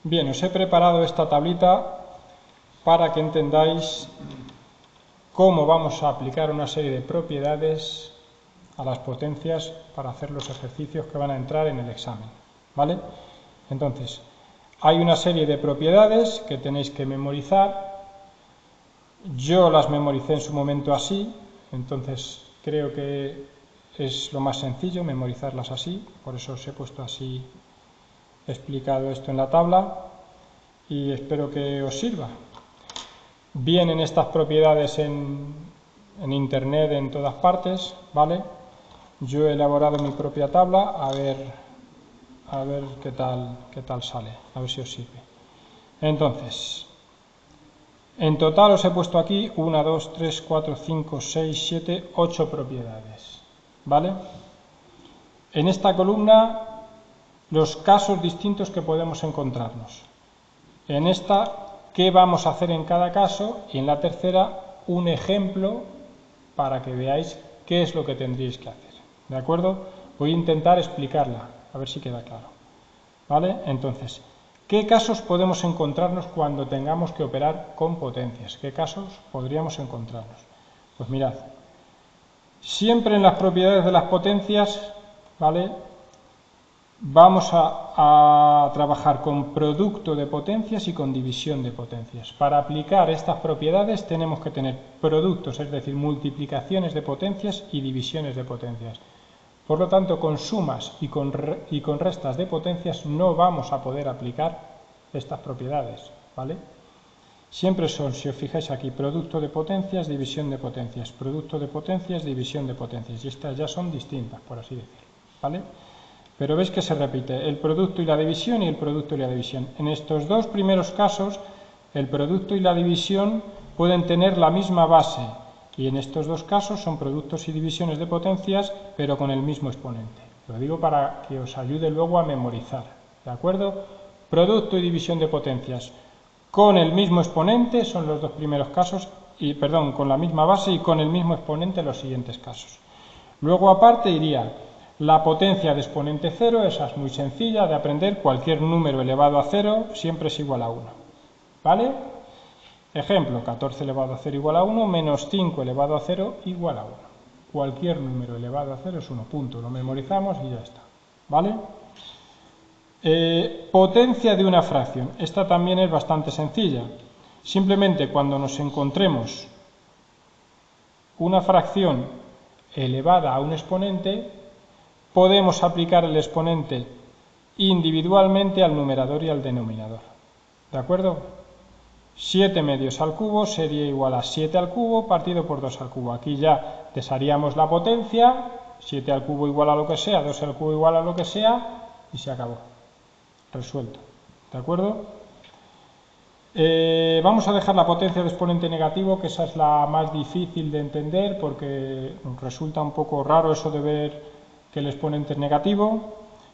Bien, os he preparado esta tablita para que entendáis cómo vamos a aplicar una serie de propiedades a las potencias para hacer los ejercicios que van a entrar en el examen, ¿vale? Entonces, hay una serie de propiedades que tenéis que memorizar. Yo las memoricé en su momento así, entonces creo que es lo más sencillo memorizarlas así, por eso os he puesto así explicado esto en la tabla y espero que os sirva. Vienen estas propiedades en internet en todas partes, ¿vale? Yo he elaborado mi propia tabla, a ver qué tal sale, a ver si os sirve. Entonces, en total os he puesto aquí 1, 2, 3, 4, 5, 6, 7, 8 propiedades, ¿vale? En esta columna los casos distintos que podemos encontrarnos. En esta, qué vamos a hacer en cada caso, y en la tercera, un ejemplo para que veáis qué es lo que tendríais que hacer. ¿De acuerdo? Voy a intentar explicarla, a ver si queda claro. ¿Vale? Entonces, ¿qué casos podemos encontrarnos cuando tengamos que operar con potencias? ¿Qué casos podríamos encontrarnos? Pues mirad, siempre en las propiedades de las potencias, ¿vale?, vamos a trabajar con producto de potencias y con división de potencias. Para aplicar estas propiedades tenemos que tener productos, es decir, multiplicaciones de potencias y divisiones de potencias. Por lo tanto, con sumas y con restas de potencias no vamos a poder aplicar estas propiedades, ¿vale? Siempre son, si os fijáis aquí, producto de potencias, división de potencias, producto de potencias, división de potencias. Y estas ya son distintas, por así decirlo, ¿vale? Pero veis que se repite el producto y la división y el producto y la división. En estos dos primeros casos, el producto y la división pueden tener la misma base. Y en estos dos casos son productos y divisiones de potencias, pero con el mismo exponente. Lo digo para que os ayude luego a memorizar. ¿De acuerdo? Producto y división de potencias con el mismo exponente son los dos primeros casos, con la misma base y con el mismo exponente los siguientes casos. Luego aparte iría la potencia de exponente 0, esa es muy sencilla de aprender, cualquier número elevado a 0 siempre es igual a 1. ¿Vale? Ejemplo, 14 elevado a 0 igual a 1, menos 5 elevado a 0 igual a 1. Cualquier número elevado a 0 es 1, punto. Lo memorizamos y ya está. ¿Vale? Potencia de una fracción. Esta también es bastante sencilla. Simplemente cuando nos encontremos una fracción elevada a un exponente, podemos aplicar el exponente individualmente al numerador y al denominador. ¿De acuerdo? 7 medios al cubo sería igual a 7 al cubo partido por 2 al cubo. Aquí ya desharíamos la potencia, 7 al cubo igual a lo que sea, 2 al cubo igual a lo que sea, y se acabó. Resuelto. ¿De acuerdo? Vamos a dejar la potencia de exponente negativo, que esa es la más difícil de entender, porque resulta un poco raro eso de ver que el exponente es negativo.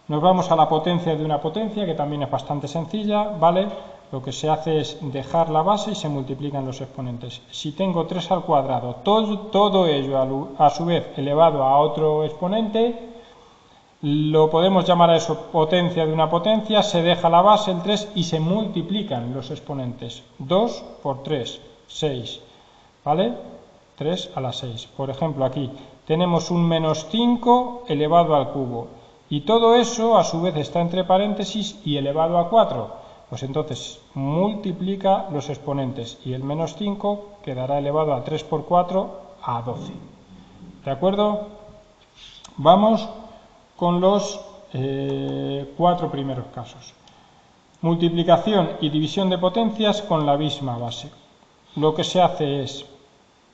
Nos vamos a la potencia de una potencia, que también es bastante sencilla, ¿vale? Lo que se hace es dejar la base y se multiplican los exponentes. Si tengo 3 al cuadrado, todo ello a su vez elevado a otro exponente, lo podemos llamar a eso potencia de una potencia, se deja la base, el 3, y se multiplican los exponentes. 2 por 3, 6, ¿vale? 3 a la 6. Por ejemplo, aquí tenemos un menos 5 elevado al cubo. Y todo eso, a su vez, está entre paréntesis y elevado a 4. Pues entonces, multiplica los exponentes. Y el menos 5 quedará elevado a 3 por 4 a 12. ¿De acuerdo? Vamos con los 4 primeros casos. Multiplicación y división de potencias con la misma base. Lo que se hace es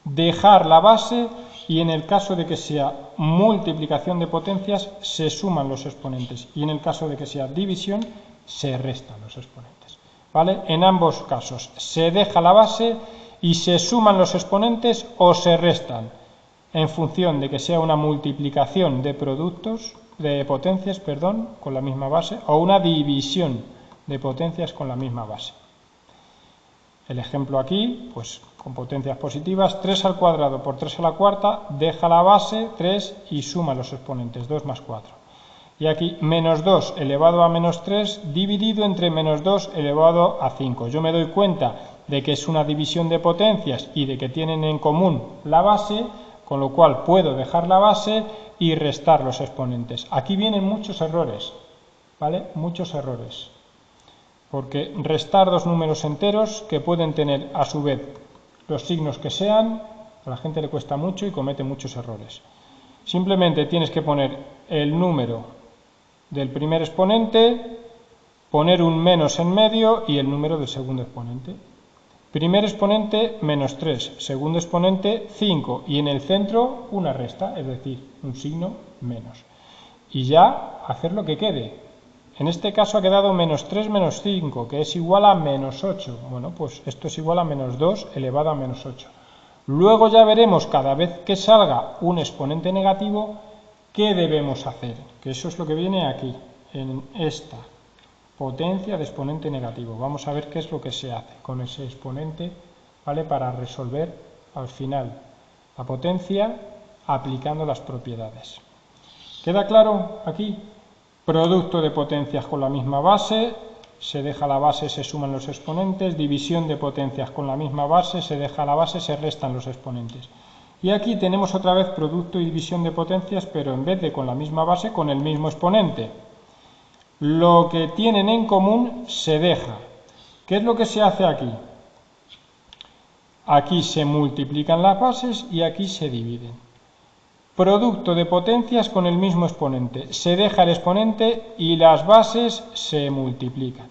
dejar la base y en el caso de que sea multiplicación de potencias se suman los exponentes y en el caso de que sea división se restan los exponentes. ¿Vale? En ambos casos se deja la base y se suman los exponentes o se restan en función de que sea una multiplicación de potencias, con la misma base, o una división de potencias con la misma base. El ejemplo aquí, pues con potencias positivas, 3 al cuadrado por 3 a la cuarta, deja la base 3 y suma los exponentes, 2 más 4. Y aquí menos 2 elevado a menos 3 dividido entre menos 2 elevado a 5. Yo me doy cuenta de que es una división de potencias y de que tienen en común la base, con lo cual puedo dejar la base y restar los exponentes. Aquí vienen muchos errores, ¿vale? Muchos errores. Porque restar dos números enteros que pueden tener a su vez los signos que sean, a la gente le cuesta mucho y comete muchos errores. Simplemente tienes que poner el número del primer exponente, poner un menos en medio y el número del segundo exponente. Primer exponente menos 3, segundo exponente 5 y en el centro una resta, es decir, un signo menos. Y ya hacer lo que quede. En este caso ha quedado menos 3 menos 5, que es igual a menos 8. Bueno, pues esto es igual a menos 2 elevado a menos 8. Luego ya veremos cada vez que salga un exponente negativo qué debemos hacer, que eso es lo que viene aquí, en esta potencia de exponente negativo. Vamos a ver qué es lo que se hace con ese exponente, ¿vale? Para resolver al final la potencia aplicando las propiedades. ¿Queda claro aquí? Producto de potencias con la misma base, se deja la base, se suman los exponentes, división de potencias con la misma base, se deja la base, se restan los exponentes. Y aquí tenemos otra vez producto y división de potencias, pero en vez de con la misma base, con el mismo exponente. Lo que tienen en común se deja. ¿Qué es lo que se hace aquí? Aquí se multiplican las bases y aquí se dividen. Producto de potencias con el mismo exponente. Se deja el exponente y las bases se multiplican.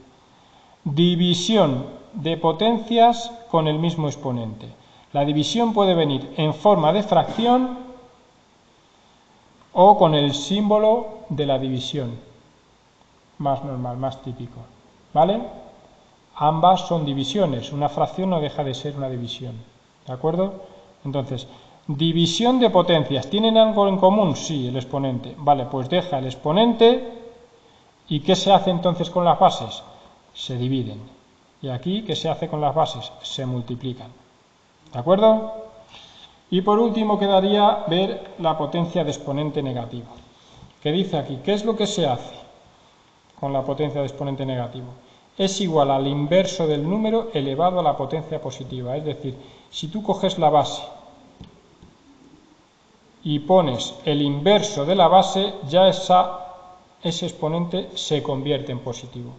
División de potencias con el mismo exponente. La división puede venir en forma de fracción o con el símbolo de la división. Más normal, más típico. ¿Vale? Ambas son divisiones. Una fracción no deja de ser una división. ¿De acuerdo? Entonces, división de potencias. ¿Tienen algo en común? Sí, el exponente. Vale, pues deja el exponente. ¿Y qué se hace entonces con las bases? Se dividen. Y aquí, ¿qué se hace con las bases? Se multiplican. ¿De acuerdo? Y por último quedaría ver la potencia de exponente negativo. ¿Qué dice aquí? ¿Qué es lo que se hace con la potencia de exponente negativo? Es igual al inverso del número elevado a la potencia positiva. Es decir, si tú coges la base y pones el inverso de la base, ya ese exponente se convierte en positivo.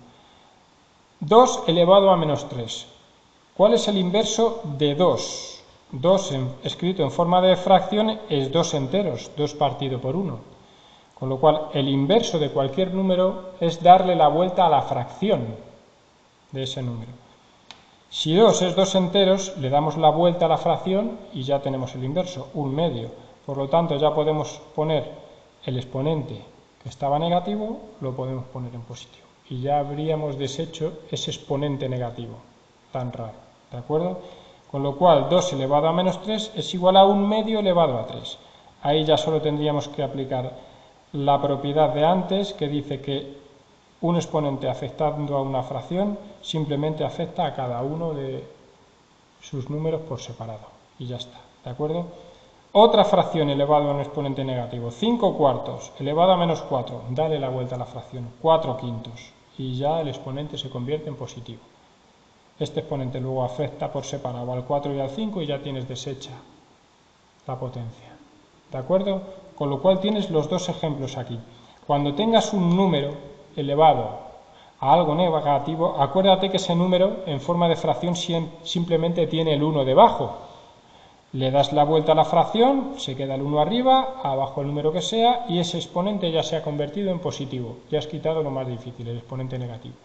2 elevado a menos 3. ¿Cuál es el inverso de 2? 2 escrito en forma de fracción es 2 enteros, 2 partido por 1. Con lo cual, el inverso de cualquier número es darle la vuelta a la fracción de ese número. Si 2 es 2 enteros, le damos la vuelta a la fracción y ya tenemos el inverso, un medio. Por lo tanto, ya podemos poner el exponente que estaba negativo, lo podemos poner en positivo. Y ya habríamos deshecho ese exponente negativo, tan raro. ¿De acuerdo? Con lo cual, 2 elevado a menos 3 es igual a un medio elevado a 3. Ahí ya solo tendríamos que aplicar la propiedad de antes, que dice que un exponente afectando a una fracción simplemente afecta a cada uno de sus números por separado. Y ya está. ¿De acuerdo? Otra fracción elevado a un exponente negativo. 5 cuartos elevado a menos 4. Dale la vuelta a la fracción. 4 quintos. Y ya el exponente se convierte en positivo. Este exponente luego afecta por separado al 4 y al 5 y ya tienes deshecha la potencia. ¿De acuerdo? Con lo cual tienes los dos ejemplos aquí. Cuando tengas un número elevado a algo negativo, acuérdate que ese número en forma de fracción simplemente tiene el 1 debajo. Le das la vuelta a la fracción, se queda el 1 arriba, abajo el número que sea y ese exponente ya se ha convertido en positivo. Ya has quitado lo más difícil, el exponente negativo.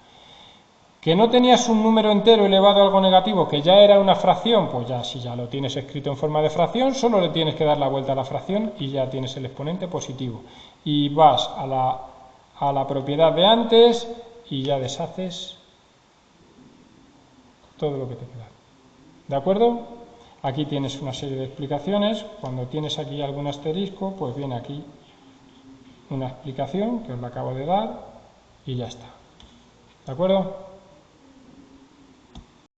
¿Que no tenías un número entero elevado a algo negativo, que ya era una fracción? Pues ya, si ya lo tienes escrito en forma de fracción, solo le tienes que dar la vuelta a la fracción y ya tienes el exponente positivo. Y vas a la propiedad de antes y ya deshaces todo lo que te queda. ¿De acuerdo? Aquí tienes una serie de explicaciones. Cuando tienes aquí algún asterisco, pues viene aquí una explicación que os la acabo de dar y ya está. ¿De acuerdo?